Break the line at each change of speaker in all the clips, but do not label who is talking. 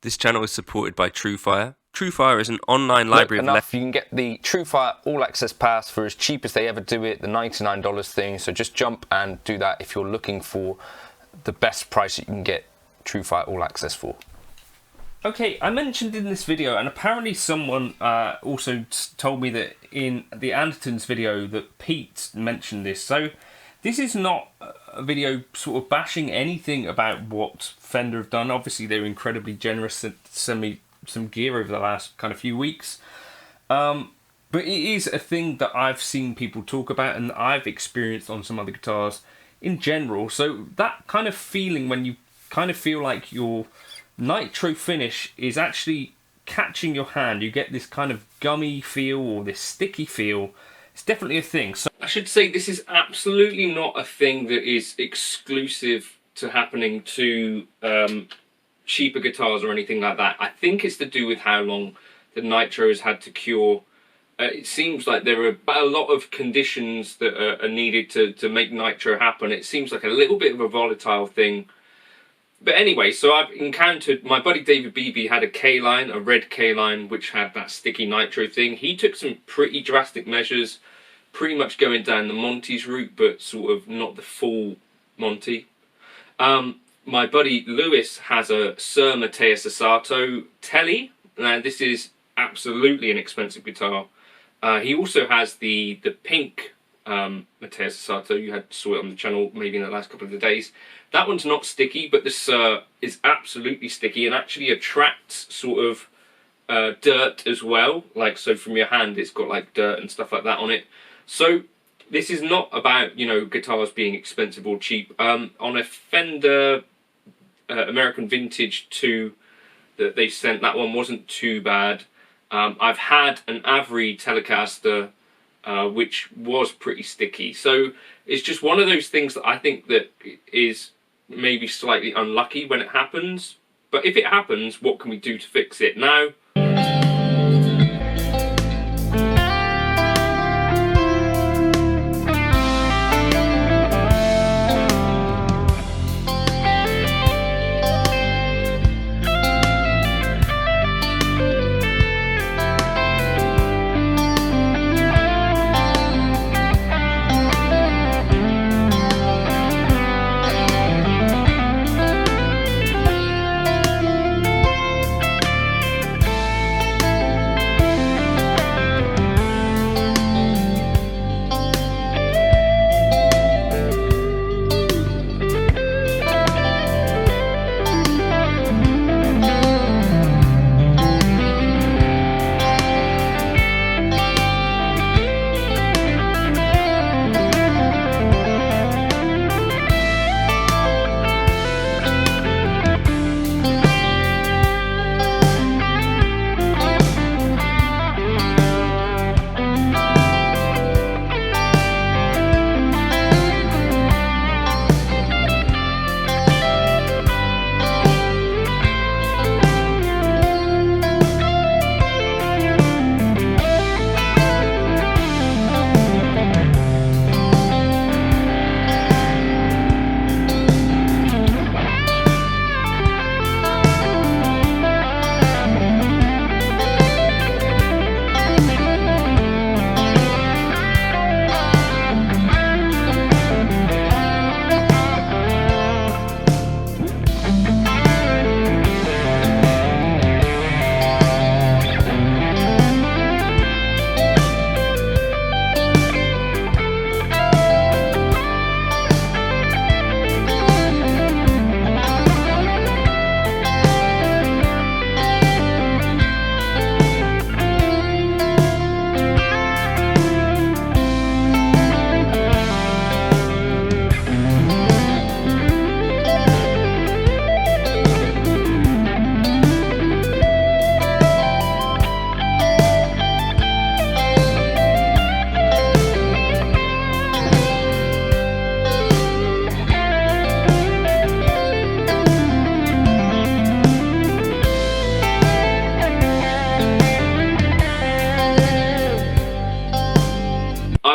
This channel is supported by Truefire. Truefire is an online library of...
You can get the Truefire All Access Pass for as cheap as they ever do it, the $99 thing. So just jump and do that if you're looking for the best price that you can get Truefire All Access for.
Okay, I mentioned in this video, and apparently someone also told me that in the Andertons video that Pete mentioned this. So this is not a video sort of bashing anything about what Fender have done. Obviously, they're incredibly generous to send me some gear over the last kind of few weeks. But it is a thing that I've seen people talk about and I've experienced on some other guitars in general. So that kind of feeling when you kind of feel like your nitro finish is actually catching your hand, you get this kind of gummy feel or this sticky feel. It's definitely a thing. So I should say this is absolutely not a thing that is exclusive to happening to cheaper guitars or anything like that. I think it's to do with how long the nitro has had to cure. It seems like there are a lot of conditions that are needed to make nitro happen. It seems like a little bit of a volatile thing. But anyway, so I've encountered, my buddy David Beebee had a K-line, a red K-line, which had that sticky nitro thing. He took some pretty drastic measures, pretty much going down the Monty's route, but sort of not the full Monty. My buddy Lewis has a Suhr Mateus Asato Telly. Now, this is absolutely an expensive guitar. He also has the pink Mateus Asato. You saw it on the channel maybe in the last couple of days. That one's not sticky, but the Suhr is absolutely sticky and actually attracts sort of dirt as well. Like, so from your hand, it's got like dirt and stuff like that on it. So this is not about, you know, guitars being expensive or cheap. On a Fender American Vintage 2 that they sent, that one wasn't too bad. I've had an Avery Telecaster which was pretty sticky. So it's just one of those things that I think that is maybe slightly unlucky when it happens. But if it happens, what can we do to fix it? Now,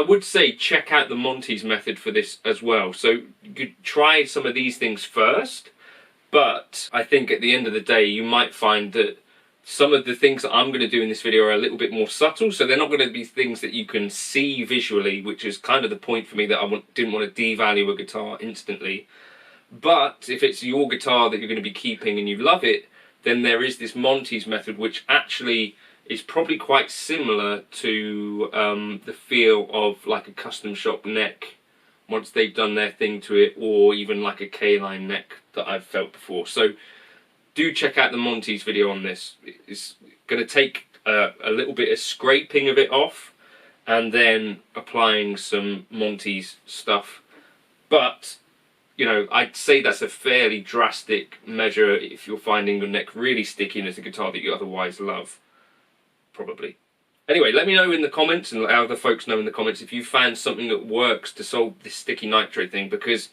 would say check out the Monty's method for this as well. So you could try some of these things first, But I think at the end of the day, you might find that some of the things that I'm going to do in this video are a little bit more subtle, so they're not going to be things that you can see visually, which is kind of the point for me, that I didn't want to devalue a guitar instantly. But if it's your guitar that you're going to be keeping and you love it, then there is this Monty's method, which actually is probably quite similar to the feel of like a custom shop neck once they've done their thing to it, or even like a K-line neck that I've felt before. So do check out the Monty's video on this. It's going to take a little bit of scraping of it off and then applying some Monty's stuff. But, you know, I'd say that's a fairly drastic measure if you're finding your neck really sticky and it's a guitar that you otherwise love. Probably. Anyway, let me know in the comments, and let other folks know in the comments, if you found something that works to solve this sticky nitro thing, because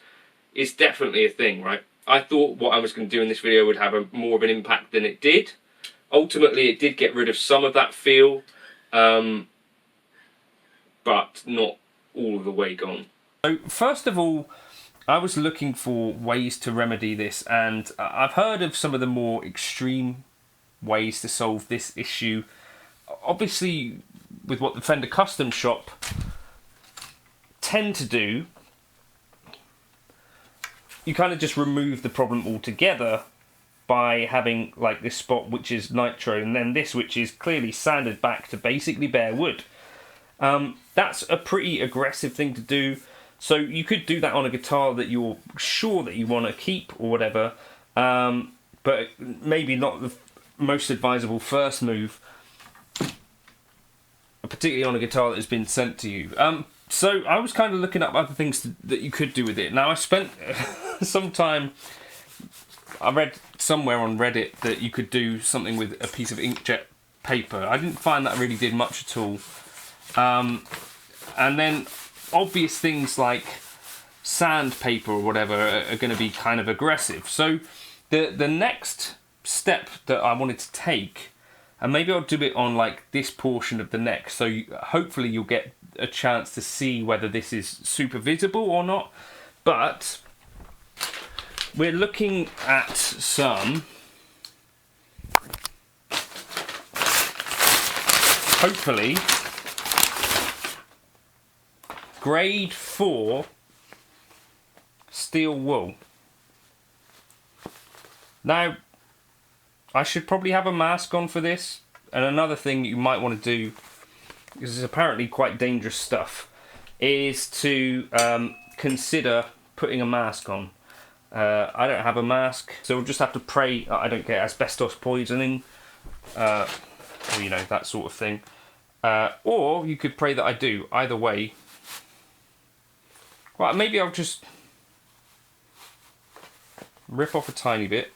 it's definitely a thing, right? I thought what I was going to do in this video would have more of an impact than it did. Ultimately, it did get rid of some of that feel, but not all the way gone. So, first of all, I was looking for ways to remedy this, and I've heard of some of the more extreme ways to solve this issue. Obviously, with what the Fender Custom Shop tend to do, you kind of just remove the problem altogether by having like this spot which is nitro, and then this which is clearly sanded back to basically bare wood. That's a pretty aggressive thing to do. So you could do that on a guitar that you're sure that you want to keep or whatever, but maybe not the most advisable first move, particularly on a guitar that has been sent to you. So I was kind of looking up other things that you could do with it. Now I spent some time, I read somewhere on Reddit that you could do something with a piece of inkjet paper. I didn't find that really did much at all. And then obvious things like sandpaper or whatever are going to be kind of aggressive. So the next step that I wanted to take, and maybe I'll do it on like this portion of the neck, so hopefully you'll get a chance to see whether this is super visible or not. But we're looking at some, hopefully, grade 4 steel wool. Now, I should probably have a mask on for this, and another thing you might want to do, because it's apparently quite dangerous stuff, is to consider putting a mask on. I don't have a mask, so we'll just have to pray I don't get asbestos poisoning, or you know, that sort of thing. Or you could pray that I do. Either way. Well, maybe I'll just rip off a tiny bit.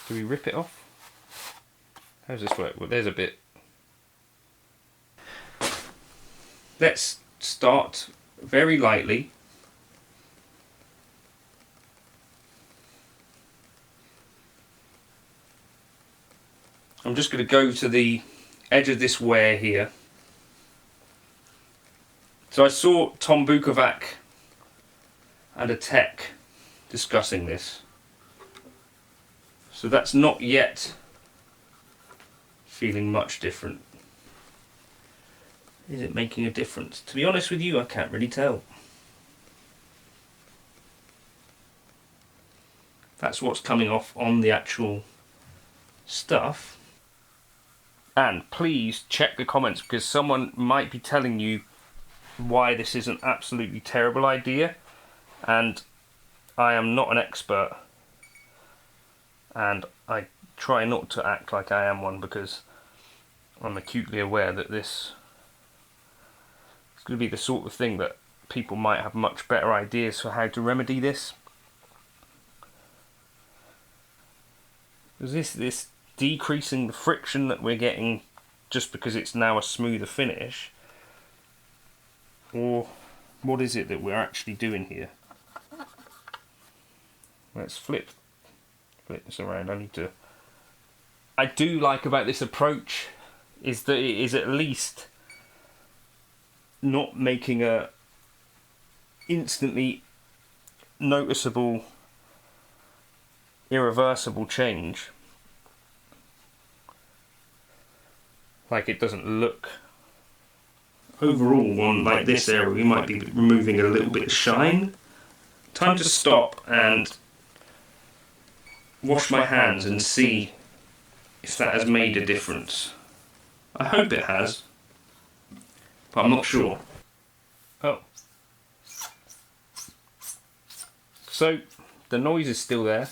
Do we rip it off? How does this work? Well, there's a bit. Let's start very lightly. I'm just going to go to the edge of this wear here. So I saw Tom Bukovac and a tech discussing this. So that's not yet feeling much different. Is it making a difference? To be honest with you, I can't really tell. That's what's coming off on the actual stuff. And please check the comments, because someone might be telling you why this is an absolutely terrible idea, and I am not an expert, and I try not to act like I am one, because I'm acutely aware that this is going to be the sort of thing that people might have much better ideas for how to remedy this. Because this decreasing the friction that we're getting just because it's now a smoother finish, or what is it that we're actually doing here? Let's flip this around. I do like about this approach is that it is at least not making a instantly noticeable irreversible change. Like it doesn't look. Overall, on like this area, we might be removing a little bit of shine. Time to stop and wash my hands and see if that has made a difference. I hope it has, but I'm not sure. Oh. So, the noise is still there.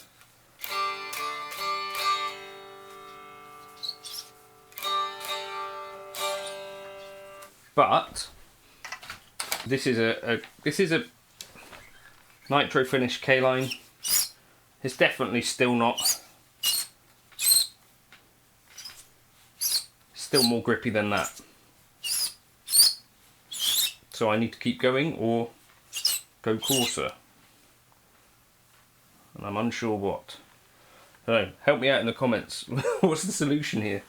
But this is a nitro finish K-line. It's definitely still not. Still more grippy than that. So I need to keep going or go coarser. And I'm unsure what. So help me out in the comments. What's the solution here?